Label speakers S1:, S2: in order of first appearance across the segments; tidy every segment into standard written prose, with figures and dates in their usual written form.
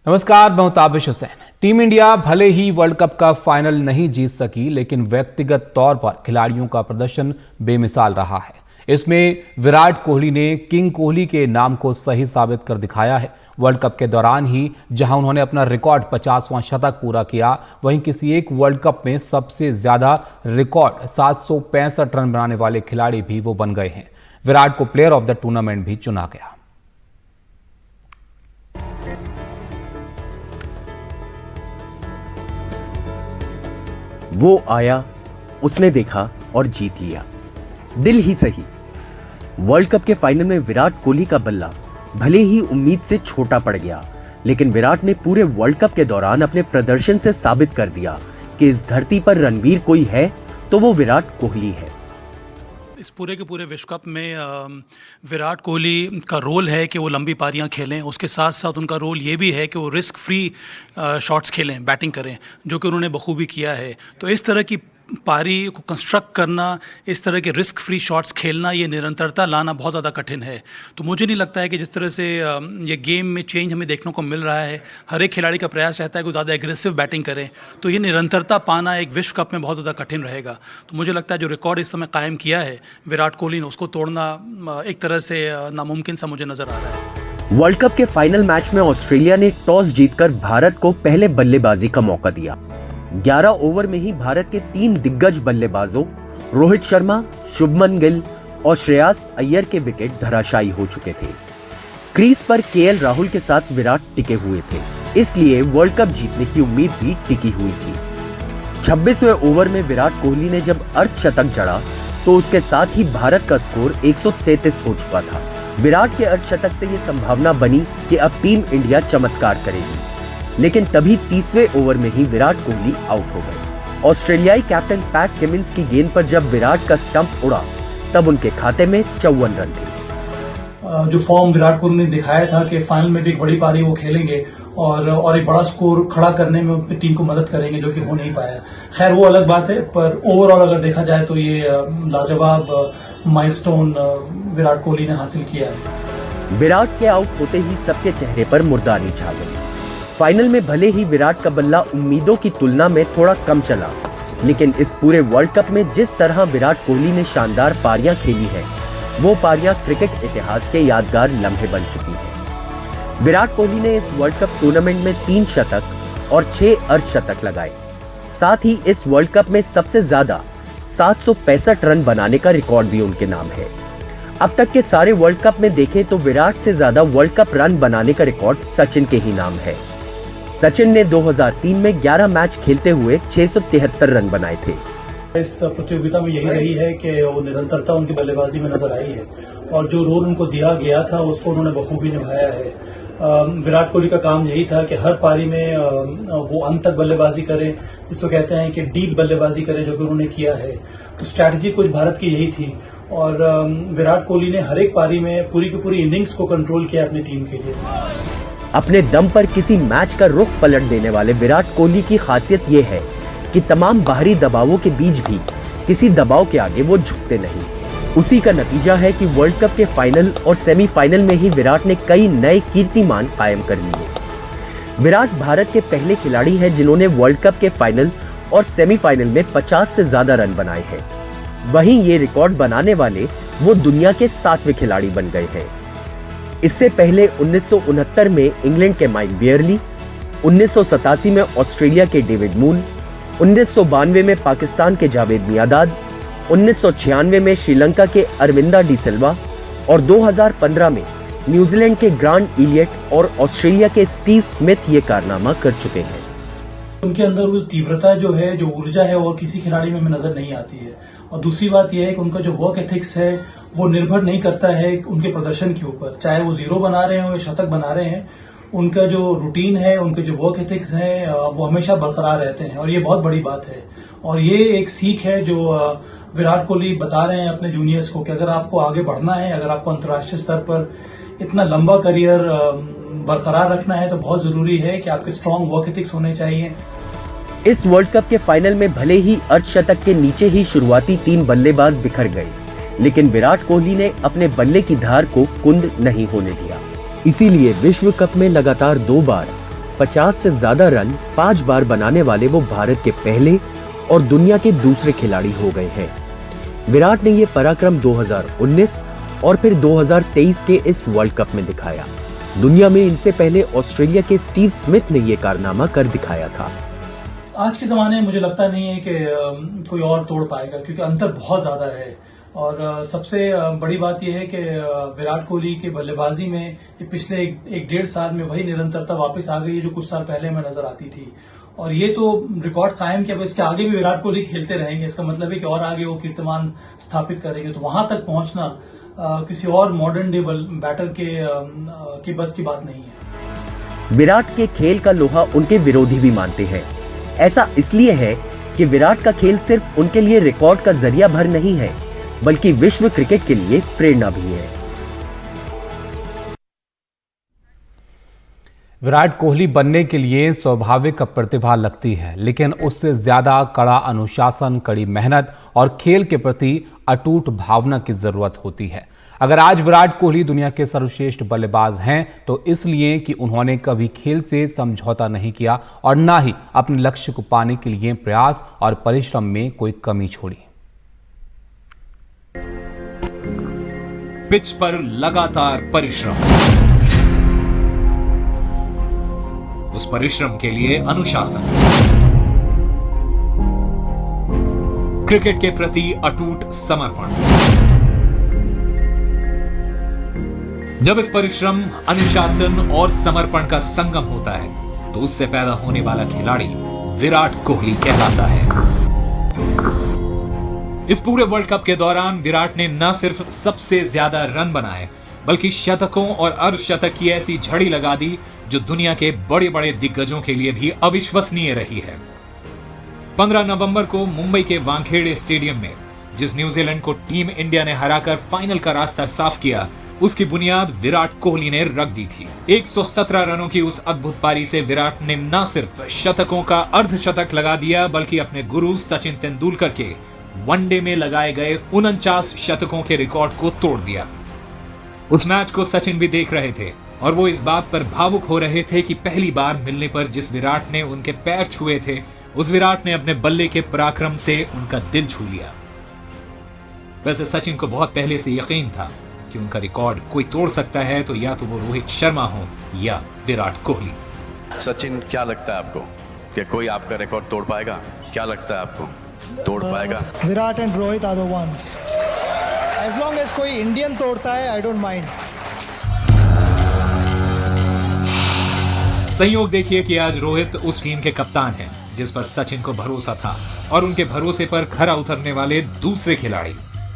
S1: नमस्कार, मैं Tabish Hussain. Team India भले ही वर्ल्ड कप का फाइनल नहीं जीत सकी, लेकिन व्यक्तिगत तौर पर खिलाड़ियों का प्रदर्शन बेमिसाल रहा है। इसमें विराट कोहली ने किंग कोहली के नाम को सही साबित कर दिखाया है। वर्ल्ड कप के दौरान ही जहां उन्होंने अपना रिकॉर्ड 50वां शतक पूरा किया, वहीं किसी एक वर्ल्ड कप में सबसे ज्यादा रिकॉर्ड 765 रन बनाने वाले खिलाड़ी भी वो बन गए हैं। विराट को प्लेयर ऑफ द टूर्नामेंट भी चुना गया।
S2: वो आया, उसने देखा और जीत लिया। दिल ही सही। वर्ल्ड कप के फाइनल में विराट कोहली का बल्ला भले ही उम्मीद से छोटा पड़ गया, लेकिन विराट ने पूरे वर्ल्ड कप के दौरान अपने प्रदर्शन से साबित कर दिया कि इस धरती पर रणवीर कोई है तो वो विराट कोहली है।
S3: इस पूरे के पूरे विश्व कप में विराट कोहली का रोल है कि वो लंबी पारियां खेलें। उसके साथ साथ उनका रोल ये भी है कि वो रिस्क फ्री शॉट्स खेलें, बैटिंग करें, जो कि उन्होंने बखूबी किया है। तो इस तरह की पारी को कंस्ट्रक्ट करना, इस तरह के रिस्क फ्री शॉट्स खेलना, ये निरंतरता लाना बहुत ज़्यादा कठिन है। तो मुझे नहीं लगता है कि जिस तरह से ये गेम में चेंज हमें देखने को मिल रहा है, हर एक खिलाड़ी का प्रयास रहता है कि वो ज़्यादा एग्रेसिव बैटिंग करें, तो ये निरंतरता पाना एक विश्व कप में बहुत ज़्यादा कठिन रहेगा। तो मुझे लगता है जो रिकॉर्ड इस समय कायम किया है विराट कोहली ने, उसको तोड़ना एक तरह से नामुमकिन सा मुझे नज़र आ रहा है।
S2: वर्ल्ड कप के फाइनल मैच में ऑस्ट्रेलिया ने टॉस जीतकर भारत को पहले बल्लेबाजी का मौका दिया। 11 ओवर में ही भारत के 3 दिग्गज बल्लेबाजों रोहित शर्मा, शुभमन गिल और श्रेयस अय्यर के विकेट धराशायी हो चुके थे। क्रीज पर केएल राहुल के साथ विराट टिके हुए थे, इसलिए वर्ल्ड कप जीतने की उम्मीद भी टिकी हुई थी। 26वें ओवर में विराट कोहली ने जब अर्धशतक जड़ा तो उसके साथ ही भारत का स्कोर 133 हो चुका था। विराट के अर्धशतक से ये संभावना बनी कि अब टीम इंडिया चमत्कार करेगी, लेकिन तभी 30वें ओवर में ही विराट कोहली आउट हो गए। ऑस्ट्रेलियाई कैप्टन पैट कमिंस की गेंद पर जब विराट का स्टंप उड़ा, तब उनके खाते में 54 रन थे।
S3: जो फॉर्म विराट कोहली ने दिखाया था कि फाइनल में भी एक बड़ी पारी वो खेलेंगे और एक बड़ा स्कोर खड़ा करने में अपनी टीम को मदद करेंगे, जो कि हो नहीं पाया। खैर वो अलग बात है, पर ओवरऑल अगर देखा जाए तो ये लाजवाब माइलस्टोन विराट कोहली ने हासिल किया है।
S2: विराट के आउट होते ही सबके चेहरे पर मुर्दानी छा गई। फाइनल में भले ही विराट का बल्ला उम्मीदों की तुलना में थोड़ा कम चला, लेकिन इस पूरे वर्ल्ड कप में जिस तरह विराट कोहली ने शानदार पारियां खेली है, वो पारियां क्रिकेट इतिहास के यादगार लम्हे बन चुकी हैं। विराट कोहली ने इस वर्ल्ड कप टूर्नामेंट में 3 शतक और 6 अर्धशतक लगाए। साथ ही इस वर्ल्ड कप में सबसे ज्यादा 765 रन बनाने का रिकॉर्ड भी उनके नाम है। अब तक के सारे वर्ल्ड कप में देखें तो विराट से ज्यादा वर्ल्ड कप रन बनाने का रिकॉर्ड सचिन के ही नाम है। सचिन ने 2003 में 11 मैच खेलते हुए 673 रन बनाए थे।
S3: इस प्रतियोगिता में यही रही है कि वो निरंतरता उनकी बल्लेबाजी में नजर आई है और जो रोल उनको दिया गया था उसको उन्होंने बखूबी निभाया है। विराट कोहली का काम यही था कि हर पारी में वो अंत तक बल्लेबाजी करें, जिसको कहते हैं कि डीप बल्लेबाजी करें, जो कि उन्होंने किया है। तो स्ट्रैटेजी कुछ भारत की यही थी और विराट कोहली ने हर एक पारी में पूरी की पूरी इनिंग्स को कंट्रोल किया अपनी टीम के लिए।
S2: अपने दम पर किसी मैच का रुख पलट देने वाले विराट कोहली की खासियत ये है कि तमाम बाहरी दबावों के बीच भी किसी दबाव के आगे वो झुकते नहीं। उसी का नतीजा है कि वर्ल्ड कप के फाइनल और सेमीफाइनल में ही विराट ने कई नए कीर्तिमान कायम कर लिए। विराट भारत के पहले खिलाड़ी हैं जिन्होंने वर्ल्ड कप के फाइनल और सेमीफाइनल में 50 से ज्यादा रन बनाए हैं। वहीं ये रिकॉर्ड बनाने वाले वो दुनिया के 7वें खिलाड़ी बन गए हैं। इससे पहले 1969 में इंग्लैंड के माइक बियरली, 1987 में ऑस्ट्रेलिया के डेविड मून, 1992 में पाकिस्तान के जावेद मियांदाद, 1996 में श्रीलंका के अरविंदा डी सिल्वा और 2015 में न्यूजीलैंड के ग्रांट इलियट और ऑस्ट्रेलिया के स्टीव स्मिथ ये कारनामा कर चुके हैं।
S3: उनके अंदर वो तीव्रता जो है, जो ऊर्जा है, और किसी खिलाड़ी में हमें नजर नहीं आती है। और दूसरी बात यह है कि उनका जो वर्क एथिक्स है वो निर्भर नहीं करता है उनके प्रदर्शन के ऊपर, चाहे वो 0 बना रहे हो या शतक बना रहे हैं। उनका जो रूटीन है, उनके जो वर्क एथिक्स हैं, वो हमेशा बरकरार रहते हैं और ये बहुत बड़ी बात है। और ये एक सीख है जो विराट कोहली बता रहे हैं अपने जूनियर्स को कि अगर आपको आगे बढ़ना है, अगर आपको अंतर्राष्ट्रीय स्तर पर इतना लंबा करियर बरकरार रखना है, तो बहुत जरूरी है कि आपके स्ट्रांग वर्क एथिक्स होने चाहिए।
S2: इस वर्ल्ड कप के फाइनल में भले ही अर्धशतक के नीचे ही शुरुआती 3 बल्लेबाज बिखर गए, लेकिन विराट कोहली ने अपने बल्ले की धार को कुंद नहीं होने दिया। इसीलिए विश्व कप में लगातार 2 बार 50 से ज्यादा रन 5 बार बनाने वाले वो भारत के पहले और दुनिया के दूसरे खिलाड़ी हो गए हैं। विराट ने ये पराक्रम 2019 और फिर 2023 के इस वर्ल्ड कप में दिखाया। दुनिया में इनसे पहले ऑस्ट्रेलिया के स्टीव स्मिथ ने ये कारनामा कर दिखाया था।
S3: आज के ज़माने में मुझे लगता नहीं है कि कोई और तोड़ पाएगा, क्योंकि अंतर बहुत ज़्यादा है। और सबसे बड़ी बात यह है कि विराट कोहली के बल्लेबाजी में ये पिछले एक डेढ़ साल में वही निरंतरता वापस आ गई है जो कुछ साल पहले में नजर आती थी। और ये तो रिकॉर्ड कायम किया, अब इसके आगे भी विराट कोहली खेलते रहेंगे। इसका मतलब है कि और आगे वो कीर्तिमान स्थापित करेंगे। तो वहां तक पहुंचना किसी और मॉडर्न डे बैटर के बस की बात नहीं है।
S2: विराट के खेल का लोहा उनके विरोधी भी मानते हैं। ऐसा इसलिए है कि विराट का खेल सिर्फ उनके लिए रिकॉर्ड का जरिया भर नहीं है, बल्कि विश्व क्रिकेट के लिए प्रेरणा भी है।
S1: विराट कोहली बनने के लिए स्वाभाविक प्रतिभा लगती है, लेकिन उससे ज्यादा कड़ा अनुशासन, कड़ी मेहनत और खेल के प्रति अटूट भावना की जरूरत होती है। अगर आज विराट कोहली दुनिया के सर्वश्रेष्ठ बल्लेबाज हैं तो इसलिए कि उन्होंने कभी खेल से समझौता नहीं किया और ना ही अपने लक्ष्य को पाने के लिए प्रयास और परिश्रम में कोई कमी छोड़ी।
S4: पिच पर लगातार परिश्रम, उस परिश्रम के लिए अनुशासन, क्रिकेट के प्रति अटूट समर्पण। जब इस परिश्रम, अनुशासन और समर्पण का संगम होता है तो उससे पैदा होने वाला खिलाड़ी विराट कोहली कहलाता है। इस पूरे वर्ल्ड कप के दौरान विराट ने न सिर्फ सबसे ज्यादा रन बनाए, बल्कि शतकों और अर्धशतक की ऐसी झड़ी लगा दी जो दुनिया के बड़े बड़े दिग्गजों के लिए भी अविश्वसनीय रही है। 15 नवंबर को मुंबई के वानखेड़े स्टेडियम में जिस न्यूजीलैंड को टीम इंडिया ने हराकर फाइनल का रास्ता साफ किया, उसकी बुनियाद विराट कोहली ने रख दी थी। 117 रनों की उस अद्भुत पारी से विराट ने न सिर्फ शतकों का अर्धशतक लगा दिया, बल्कि अपने गुरु सचिन तेंदुलकर के वनडे में लगाए गए 49 शतकों के रिकॉर्ड को तोड़ दिया। उस मैच को सचिन भी देख रहे थे और वो इस बात पर भावुक हो रहे थे कि पहली बार मिलने पर जिस विराट ने उनके पैर छुए थे, उस विराट ने अपने बल्ले के पराक्रम से उनका दिल छू लिया। वैसे सचिन को बहुत पहले से यकीन था कि उनका रिकॉर्ड कोई तोड़ सकता है, तो या तो वो रोहित शर्मा हो या विराट कोहली।
S5: सचिन, क्या लगता है आपको कि कोई आपका रिकॉर्ड तोड़ पाएगा? क्या लगता है आपको तोड़ पाएगा?
S6: Virat and Rohit are the ones. As long as कोई इंडियन तोड़ता है, आई डोंट माइंड।
S4: संयोग देखिए कि आज रोहित उस टीम के कप्तान हैं जिस पर सचिन को भरोसा था, और उनके भरोसे पर खरा उतरने वाले दूसरे खिलाड़ी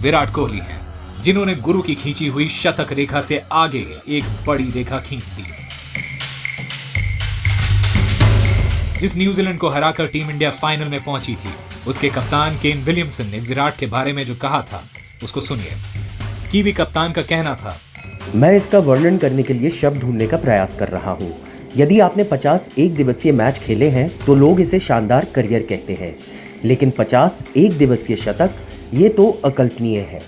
S4: विराट कोहली हैं, जिन्होंने गुरु की खींची हुई शतक रेखा से आगे एक बड़ी रेखा खींच दी। जिस न्यूजीलैंड को हराकर टीम इंडिया फाइनल में पहुंची थी, उसके कप्तान केन विलियमसन ने विराट के बारे में जो कहा था उसको सुनिए। कीवी कप्तान का कहना था,
S2: मैं इसका वर्णन करने के लिए शब्द ढूंढने का प्रयास कर रहा हूँ। यदि आपने 50 एक दिवसीय मैच खेले हैं तो लोग इसे शानदार करियर कहते हैं, लेकिन 50 एक दिवसीय शतक, ये तो अकल्पनीय है।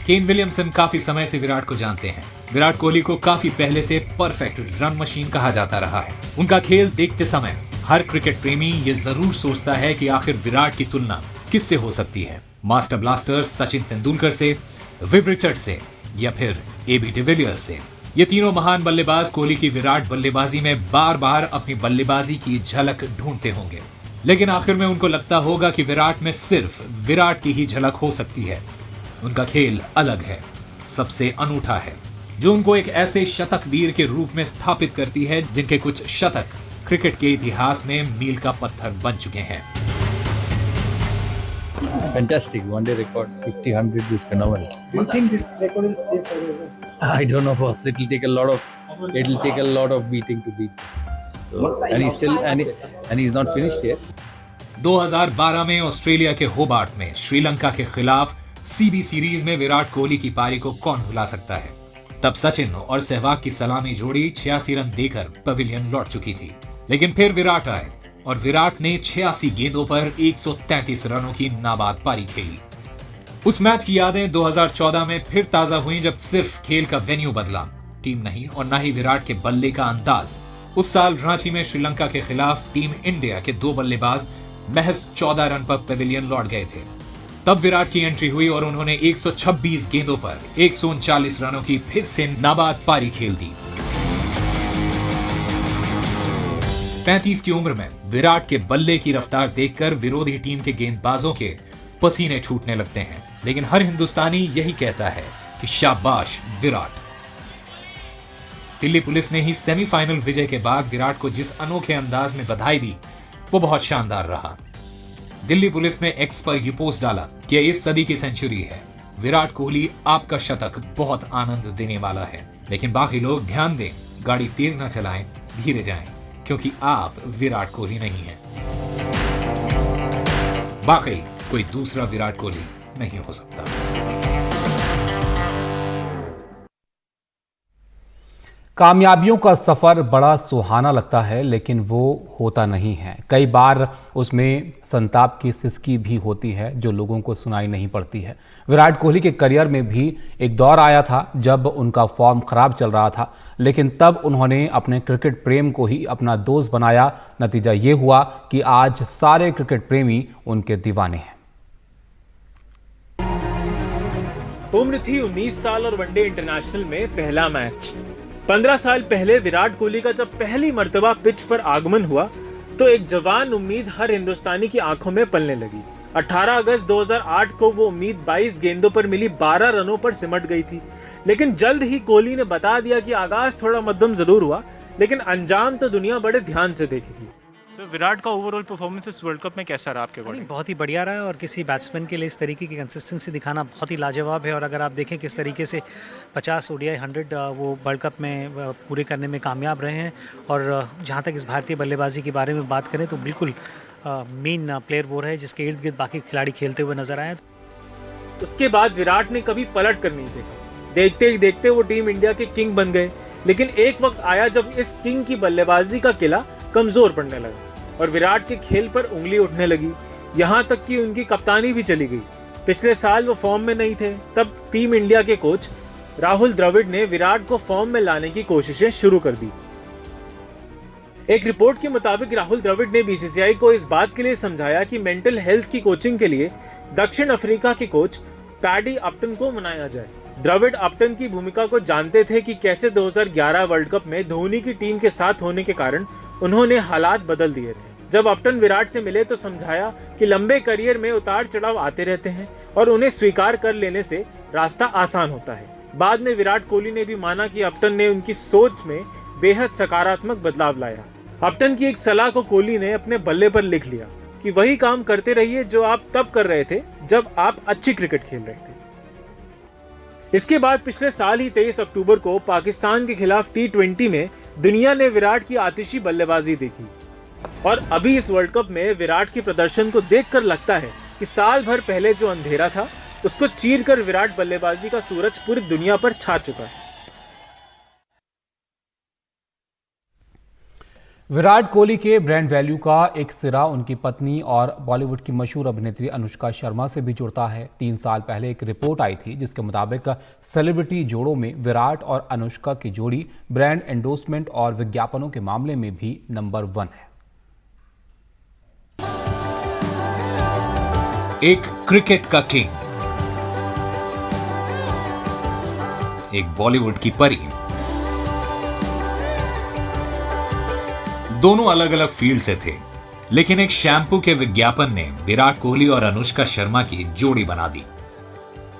S4: केन विलियमसन काफी समय से विराट को जानते हैं। विराट कोहली को काफी पहले से परफेक्ट रन मशीन कहा जाता रहा है। उनका खेल देखते समय हर क्रिकेट प्रेमी ये जरूर सोचता है कि आखिर विराट की तुलना किससे हो सकती है, मास्टर ब्लास्टर सचिन तेंदुलकर से, विव रिचर्ड से या फिर एबी डिविलियर्स से। ये तीनों महान बल्लेबाज कोहली की विराट बल्लेबाजी में बार बार अपनी बल्लेबाजी की झलक ढूंढते होंगे, लेकिन आखिर में उनको लगता होगा कि विराट में सिर्फ विराट की ही झलक हो सकती है। उनका खेल अलग है, सबसे अनूठा है, जो उनको एक ऐसे शतक वीर के रूप में स्थापित करती है जिनके कुछ शतक क्रिकेट के इतिहास में मील का पत्थर बन चुके हैं।
S7: Fantastic one-day record, 50 hundreds is phenomenal.
S6: Do you think this record will stay forever?
S7: I don't know, boss. It'll take a lot of beating to beat this. So, and he's still and he's not finished yet.
S4: 2012 में Australia के Hobart में श्रीलंका के खिलाफ CB series में विराट कोहली की पारी को कौन भुला सकता है। तब सचिन और सहवाग की सलामी जोड़ी 86 रन देकर पवेलियन लौट चुकी थी, लेकिन फिर विराट आए और विराट ने 86 गेंदों पर 133 रनों की नाबाद पारी खेली। उस मैच की यादें 2014 में फिर ताजा हुई, जब सिर्फ खेल का वेन्यू बदला, टीम नहीं और ना ही विराट के बल्ले का अंदाज। उस साल रांची में श्रीलंका के खिलाफ टीम इंडिया के 2 बल्लेबाज महज 14 रन पर पेविलियन लौट गए थे। तब विराट की एंट्री हुई और उन्होंने 126 गेंदों पर 139 रनों की फिर से नाबाद पारी खेल दी। 35 की उम्र में विराट के बल्ले की रफ्तार देखकर विरोधी टीम के गेंदबाजों के पसीने छूटने लगते हैं, लेकिन हर हिंदुस्तानी यही कहता है कि शाबाश विराट। दिल्ली पुलिस ने ही सेमीफाइनल विजय के बाद विराट को जिस अनोखे अंदाज में बधाई दी वो बहुत शानदार रहा। दिल्ली पुलिस ने एक्स पर यह पोस्ट डाला कि इस सदी की सेंचुरी है, विराट कोहली आपका शतक बहुत आनंद देने वाला है, लेकिन बाकी लोग ध्यान दें, गाड़ी तेज ना चलाएं, धीरे जाएं, क्योंकि आप विराट कोहली नहीं हैं। वाकई कोई दूसरा विराट कोहली नहीं हो सकता।
S1: कामयाबियों का सफर बड़ा सुहाना लगता है, लेकिन वो होता नहीं है। कई बार उसमें संताप की सिसकी भी होती है जो लोगों को सुनाई नहीं पड़ती है। विराट कोहली के करियर में भी एक दौर आया था जब उनका फॉर्म खराब चल रहा था, लेकिन तब उन्होंने अपने क्रिकेट प्रेम को ही अपना दोस्त बनाया। नतीजा ये हुआ कि आज सारे क्रिकेट प्रेमी उनके दीवाने हैं।
S8: उम्र थी 19 साल और वनडे इंटरनेशनल में पहला मैच। 15 साल पहले विराट कोहली का जब पहली मर्तबा पिच पर आगमन हुआ तो एक जवान उम्मीद हर हिंदुस्तानी की आंखों में पलने लगी। 18 अगस्त 2008 को वो उम्मीद 22 गेंदों पर मिली 12 रनों पर सिमट गई थी, लेकिन जल्द ही कोहली ने बता दिया कि आगाज थोड़ा मध्यम जरूर हुआ, लेकिन अंजाम तो दुनिया बड़े ध्यान से देखेगी।
S9: सर, विराट का ओवरऑल परफॉर्मेंस इस वर्ल्ड कप में कैसा रहा आपके अकॉर्डिंग?
S10: बहुत ही बढ़िया रहा है और किसी बैट्समैन के लिए इस तरीके की कंसिस्टेंसी दिखाना बहुत ही लाजवाब है। और अगर आप देखें किस तरीके से 50 ODI 100 वो वर्ल्ड कप में पूरे करने में कामयाब रहे हैं। और जहाँ तक इस भारतीय बल्लेबाजी के बारे में बात करें तो बिल्कुल मेन प्लेयर वो रहे जिसके इर्द गिर्द बाकी खिलाड़ी खेलते हुए नजर आए।
S8: उसके बाद विराट ने कभी पलट कर नहीं देखा। देखते ही देखते वो टीम इंडिया के किंग बन गए, लेकिन एक वक्त आया जब इस किंग की बल्लेबाजी का किला कमजोर पड़ने लगा और विराट के खेल पर उंगली उठने लगी। यहाँ तक कि उनकी कप्तानी भी चली गई। पिछले साल वो फॉर्म में नहीं थे, तब टीम इंडिया के कोच राहुल द्रविड़ ने विराट को फॉर्म में लाने की कोशिशें शुरू कर दी। एक रिपोर्ट के मुताबिक राहुल द्रविड़ ने बीसीसीआई को इस बात के लिए समझाया कि मेंटल हेल्थ की कोचिंग के लिए दक्षिण अफ्रीका के कोच पैडी अपटन को मनाया जाए। द्रविड़ अपटन की भूमिका को जानते थे कि कैसे 2011 वर्ल्ड कप में धोनी की टीम के साथ होने के कारण उन्होंने हालात बदल दिए थे। जब अपटन विराट से मिले तो समझाया कि लंबे करियर में उतार चढ़ाव आते रहते हैं और उन्हें स्वीकार कर लेने से रास्ता आसान होता है। बाद में विराट कोहली ने भी माना कि अपटन ने उनकी सोच में बेहद सकारात्मक बदलाव लाया। अपटन की एक सलाह को कोहली ने अपने बल्ले पर लिख लिया कि वही काम करते रहिए जो आप तब कर रहे थे जब आप अच्छी क्रिकेट खेल रहे थे। इसके बाद पिछले साल ही 23 अक्टूबर को पाकिस्तान के खिलाफ T20 में दुनिया ने विराट की आतिशी बल्लेबाजी देखी और अभी इस वर्ल्ड कप में विराट के प्रदर्शन को देखकर लगता है कि साल भर पहले जो अंधेरा था उसको चीरकर विराट बल्लेबाजी का सूरज पूरी दुनिया पर छा चुका है।
S1: विराट कोहली के ब्रांड वैल्यू का एक सिरा उनकी पत्नी और बॉलीवुड की मशहूर अभिनेत्री अनुष्का शर्मा से भी जुड़ता है। 3 साल पहले एक रिपोर्ट आई थी जिसके मुताबिक सेलिब्रिटी जोड़ों में विराट और अनुष्का की जोड़ी ब्रांड एंडोर्समेंट और विज्ञापनों के मामले में भी नंबर 1 है।
S4: एक क्रिकेट का किंग, एक बॉलीवुड की परी, दोनों अलग अलग फील्ड से थे, लेकिन एक शैम्पू के विज्ञापन ने विराट कोहली और अनुष्का शर्मा की जोड़ी बना दी।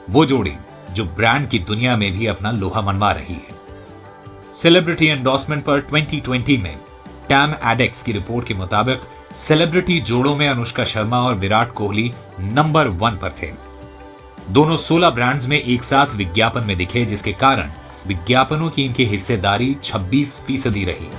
S4: वो जोड़ी जो ब्रांड की दुनिया में भी अपना लोहा मनवा रही है। सेलिब्रिटी एंडोर्समेंट पर 2020 में टैम एडेक्स की रिपोर्ट के मुताबिक सेलिब्रिटी जोड़ों में अनुष्का शर्मा और विराट कोहली नंबर 1 पर थे। दोनों 16 ब्रांड्स में एक साथ विज्ञापन में दिखे, जिसके कारण विज्ञापनों की इनकी हिस्सेदारी 26% रही।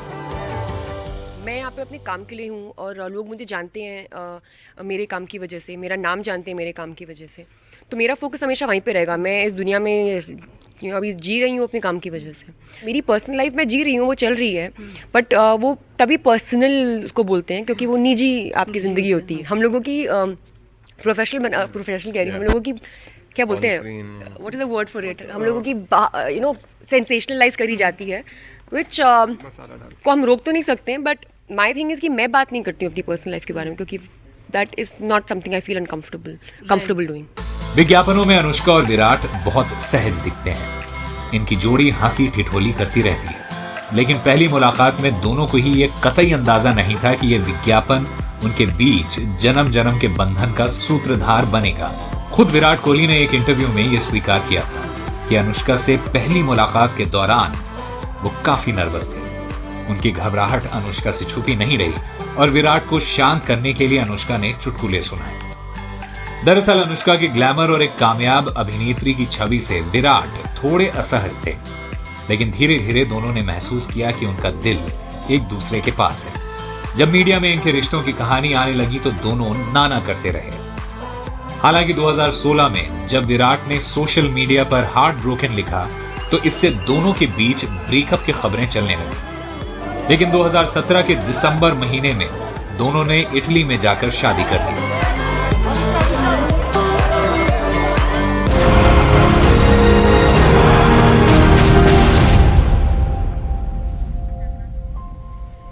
S11: मैं यहाँ पे अपने काम के लिए हूँ और लोग मुझे जानते हैं मेरे काम की वजह से, मेरा नाम जानते हैं मेरे काम की वजह से, तो मेरा फोकस हमेशा वहीं पे रहेगा। मैं इस दुनिया में अभी जी रही हूँ अपने काम की वजह से। मेरी पर्सनल लाइफ में जी रही हूँ, वो चल रही है, बट वो तभी पर्सनल उसको बोलते हैं क्योंकि वो निजी आपकी ज़िंदगी होती है। हम लोगों की प्रोफेशनल कह रही हूँ, हम लोगों की क्या बोलते हैं, what is the word for it, हम लोगों की सेंसेशनलाइज करी जाती है। विच को हम रोक तो नहीं सकते हैं, बट माई थिंग इज़ कि मैं बात नहीं करती हूँ अपनी पर्सनल लाइफ के बारे में, क्योंकि that is not something I feel comfortable doing.
S4: विज्ञापनों में अनुष्का और विराट बहुत सहज दिखते हैं। इनकी जोड़ी हंसी ठिठोली करती रहती है, लेकिन पहली मुलाकात में दोनों को ही ये कतई अंदाजा नहीं था कि ये विज्ञापन उनके बीच जन्म जन्म के बंधन का सूत्रधार बनेगा। खुद विराट कोहली ने एक इंटरव्यू में ये स्वीकार किया था कि अनुष्का से पहली मुलाकात के दौरान वो काफी नर्वस थे। उनकी घबराहट अनुष्का से छुपी नहीं रही और विराट को शांत करने के लिए अनुष्का ने चुटकुले सुनाए। दरअसल अनुष्का के ग्लैमर और एक कामयाब अभिनेत्री की छवि से विराट थोड़े असहज थे, लेकिन धीरे धीरे दोनों ने महसूस किया कि उनका दिल एक दूसरे के पास है। जब मीडिया में इनके रिश्तों की कहानी आने लगी तो दोनों नाना करते रहे। हालांकि 2016 में जब विराट ने सोशल मीडिया पर हार्ट ब्रोकन लिखा तो इससे दोनों के बीच ब्रेकअप की खबरें चलने लगी, लेकिन 2017 के दिसंबर महीने में दोनों ने इटली में जाकर शादी कर ली।